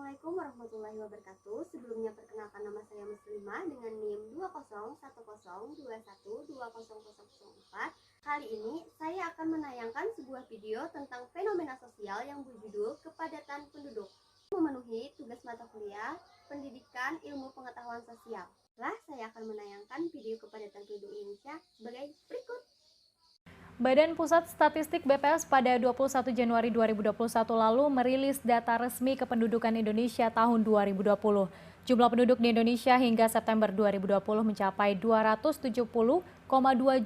Assalamualaikum warahmatullahi wabarakatuh. Sebelumnya perkenalkan nama saya Muslimah dengan NIM 2010212004. Kali ini saya akan menayangkan sebuah video tentang fenomena sosial yang berjudul kepadatan penduduk. Memenuhi tugas mata kuliah Pendidikan Ilmu Pengetahuan Sosial. Setelah saya akan menayangkan video kepadatan penduduk Indonesia sebagai berikut. Badan Pusat Statistik BPS pada 21 Januari 2021 lalu merilis data resmi kependudukan Indonesia tahun 2020. Jumlah penduduk di Indonesia hingga September 2020 mencapai 270,2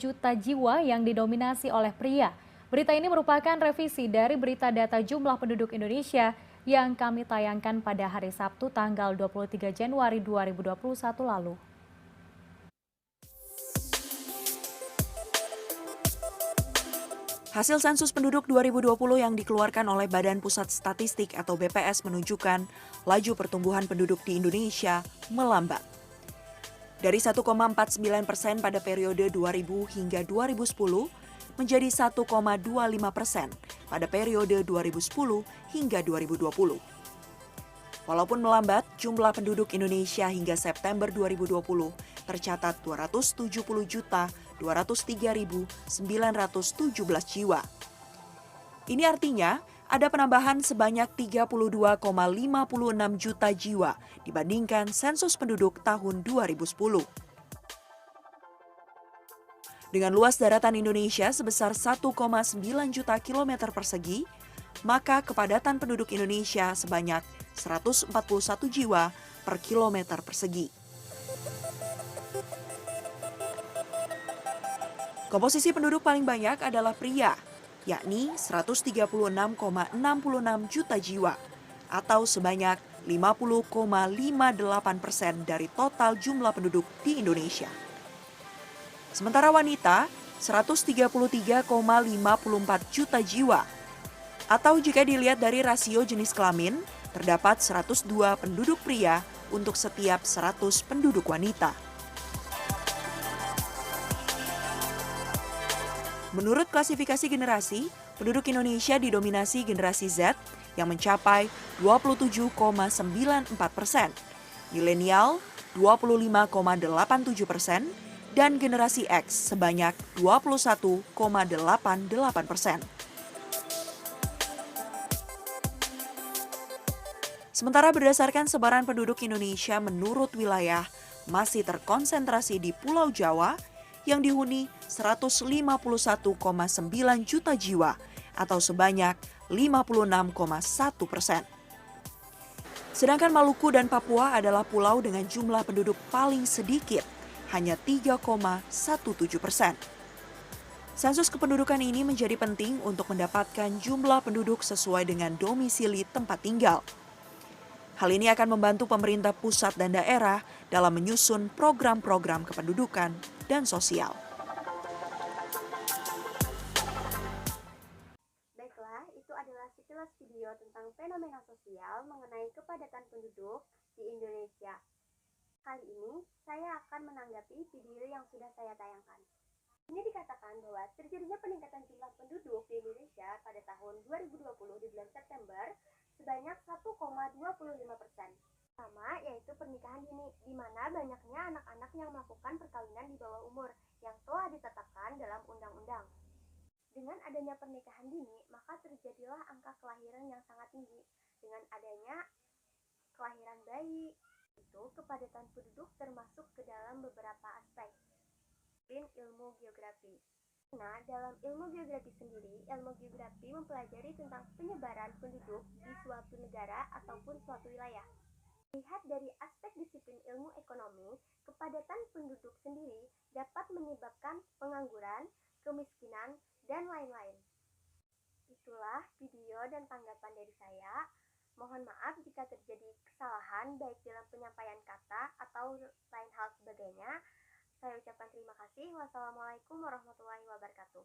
juta jiwa yang didominasi oleh pria. Berita ini merupakan revisi dari berita data jumlah penduduk Indonesia yang kami tayangkan pada hari Sabtu tanggal 23 Januari 2021 lalu. Hasil sensus penduduk 2020 yang dikeluarkan oleh Badan Pusat Statistik atau BPS menunjukkan laju pertumbuhan penduduk di Indonesia melambat. Dari 1,49% pada periode 2000 hingga 2010 menjadi 1,25% pada periode 2010 hingga 2020. Walaupun melambat, jumlah penduduk Indonesia hingga September 2020 tercatat 270.203.917 jiwa. Ini artinya ada penambahan sebanyak 32,56 juta jiwa dibandingkan sensus penduduk tahun 2010. Dengan luas daratan Indonesia sebesar 1,9 juta kilometer persegi, maka kepadatan penduduk Indonesia sebanyak 141 jiwa per kilometer persegi. Komposisi penduduk paling banyak adalah pria, yakni 136,66 juta jiwa, atau sebanyak 50,58% dari total jumlah penduduk di Indonesia. Sementara wanita, 133,54 juta jiwa, atau jika dilihat dari rasio jenis kelamin, terdapat 102 penduduk pria untuk setiap 100 penduduk wanita. Menurut klasifikasi generasi, penduduk Indonesia didominasi generasi Z yang mencapai 27,94%, milenial 25,87%, dan generasi X sebanyak 21,88%. Sementara berdasarkan sebaran penduduk Indonesia menurut wilayah, masih terkonsentrasi di Pulau Jawa yang dihuni 151,9 juta jiwa atau sebanyak 56,1%. Sedangkan Maluku dan Papua adalah pulau dengan jumlah penduduk paling sedikit, hanya 3,17%. Sensus kependudukan ini menjadi penting untuk mendapatkan jumlah penduduk sesuai dengan domisili tempat tinggal. Hal ini akan membantu pemerintah pusat dan daerah dalam menyusun program-program kependudukan dan sosial. Baiklah, itu adalah sekilas video tentang fenomena sosial mengenai kepadatan penduduk di Indonesia. Kali ini, saya akan menanggapi video yang sudah saya tayangkan. Ini dikatakan bahwa terjadinya peningkatan jumlah penduduk di Indonesia pada tahun 2020 di bulan September sebanyak 1,25%. Pertama, yaitu pernikahan dini, di mana banyaknya anak-anak yang melakukan perkawinan di bawah umur yang telah ditetapkan dalam undang-undang. Dengan adanya pernikahan dini, maka terjadilah angka kelahiran yang sangat tinggi. Dengan adanya kelahiran bayi, itu kepadatan penduduk termasuk ke dalam beberapa aspek. Ilmu geografi. Nah, dalam ilmu geografi sendiri, ilmu geografi mempelajari tentang penyebaran penduduk di suatu negara ataupun suatu wilayah. Lihat dari aspek disiplin ilmu ekonomi, kepadatan penduduk sendiri dapat menyebabkan pengangguran, kemiskinan, dan lain-lain. Itulah video dan tanggapan dari saya. Mohon maaf jika terjadi kesalahan baik dalam penyampaian kata atau lain hal sebagainya. Saya ucapkan terima kasih. Wassalamualaikum warahmatullahi wabarakatuh.